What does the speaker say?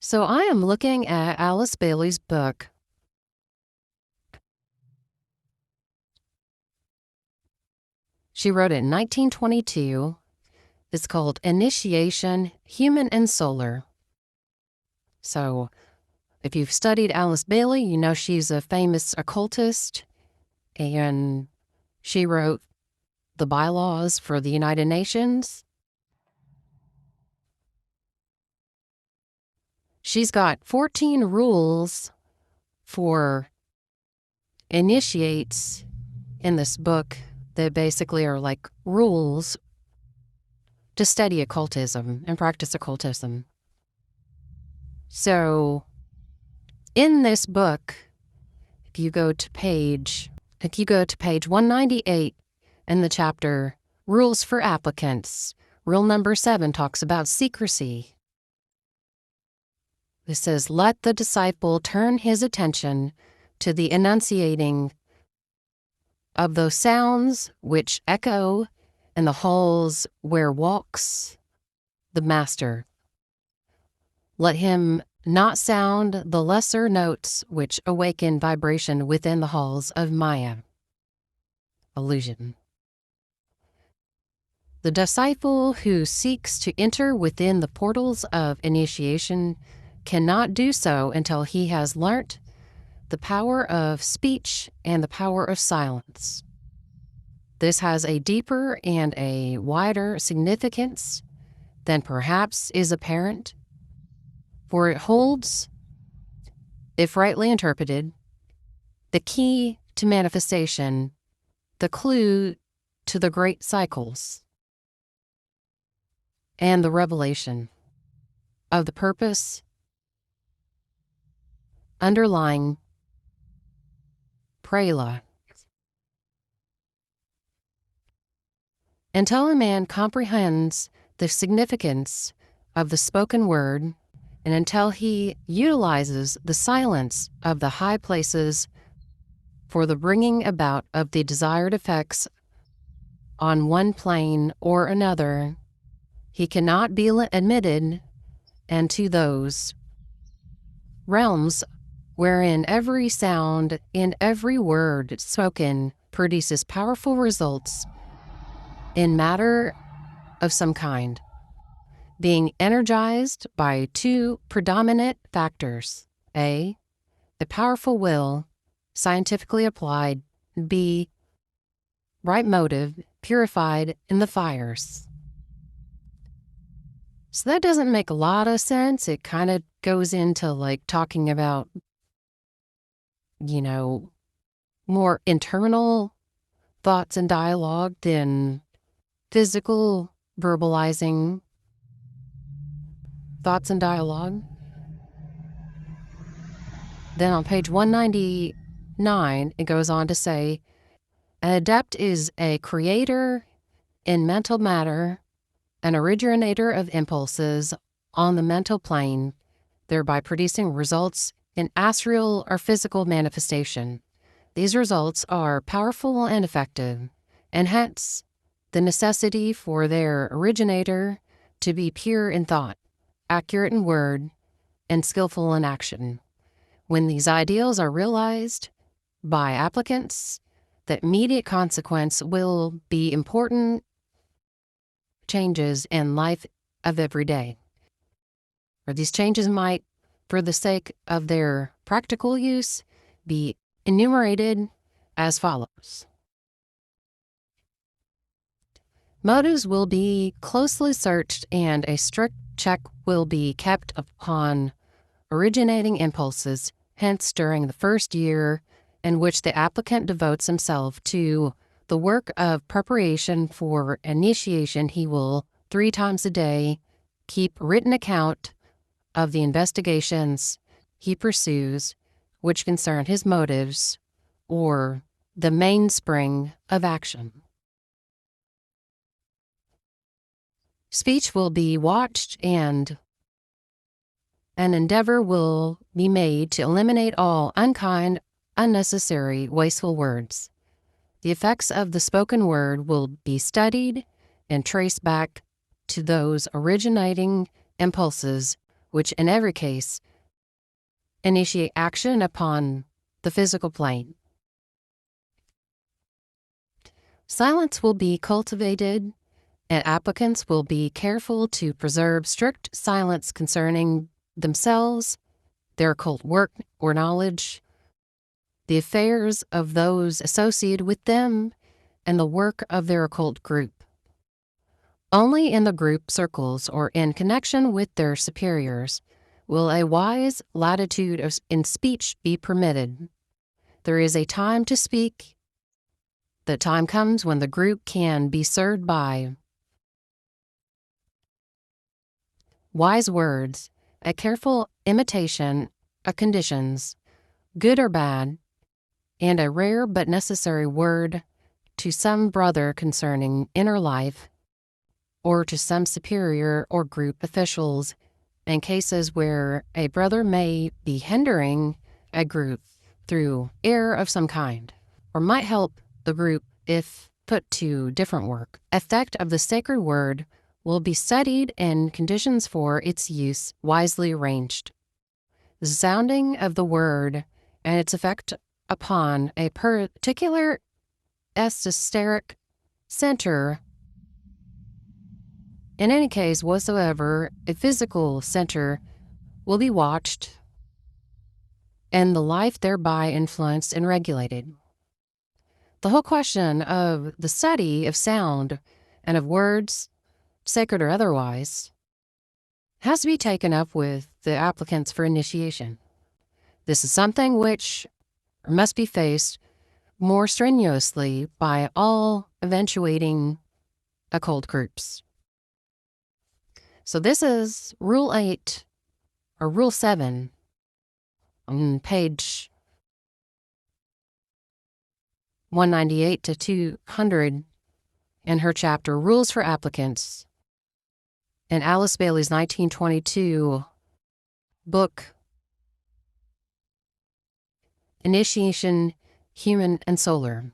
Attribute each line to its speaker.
Speaker 1: So I am looking at Alice Bailey's book. She wrote it in 1922. It's called Initiation, Human and Solar. So if you've studied Alice Bailey, you know she's a famous occultist, and she wrote the bylaws for the United Nations. She's got 14 rules for initiates in this book that basically are like rules to study occultism and practice occultism. So in this book, if you go to page 198 in the chapter Rules for Applicants, rule number 7 talks about secrecy. It says, let the disciple turn his attention to the enunciating of those sounds which echo in the halls where walks the master. Let him not sound the lesser notes which awaken vibration within the halls of Maya. Illusion. The disciple who seeks to enter within the portals of initiation cannot do so until he has learnt the power of speech and the power of silence. This has a deeper and a wider significance than perhaps is apparent, for it holds, if rightly interpreted, the key to manifestation, the clue to the great cycles, and the revelation of the purpose underlying prela. Until a man comprehends the significance of the spoken word, and until he utilizes the silence of the high places for the bringing about of the desired effects on one plane or another, he cannot be admitted into those realms wherein every sound and every word spoken produces powerful results in matter of some kind, being energized by two predominant factors: A, a powerful will, scientifically applied; B, right motive, purified in the fires. So that doesn't make a lot of sense. It kind of goes into like talking about, more internal thoughts and dialogue than physical verbalizing thoughts and dialogue. Then on page 199, it goes on to say, an adept is a creator in mental matter, an originator of impulses on the mental plane, thereby producing results in astral or physical manifestation. These results are powerful and effective, and hence the necessity for their originator to be pure in thought, accurate in word, and skillful in action. When these ideals are realized by applicants, the immediate consequence will be important changes in life of every day. Or these changes might, for the sake of their practical use, be enumerated as follows. Motives will be closely searched, and a strict check will be kept upon originating impulses. Hence, during the first year in which the applicant devotes himself to the work of preparation for initiation, he will 3 times a day keep written account of the investigations he pursues which concern his motives or the mainspring of action. Speech will be watched, and an endeavor will be made to eliminate all unkind, unnecessary, wasteful words. The effects of the spoken word will be studied and traced back to those originating impulses which in every case initiate action upon the physical plane. Silence will be cultivated, and applicants will be careful to preserve strict silence concerning themselves, their occult work or knowledge, the affairs of those associated with them, and the work of their occult group. Only in the group circles or in connection with their superiors will a wise latitude in speech be permitted. There is a time to speak. The time comes when the group can be served by wise words, a careful imitation of conditions, good or bad, and a rare but necessary word to some brother concerning inner life, or to some superior or group officials in cases where a brother may be hindering a group through error of some kind, or might help the group if put to different work. Effect of the sacred word will be studied and conditions for its use wisely arranged. The sounding of the word and its effect upon a particular esoteric center, in any case whatsoever, a physical center will be watched and the life thereby influenced and regulated. The whole question of the study of sound and of words, sacred or otherwise, has to be taken up with the applicants for initiation. This is something which must be faced more strenuously by all eventuating occult groups. So this is Rule 8, or Rule 7, on page 198 to 200 in her chapter Rules for Applicants in Alice Bailey's 1922 book, Initiation, Human and Solar.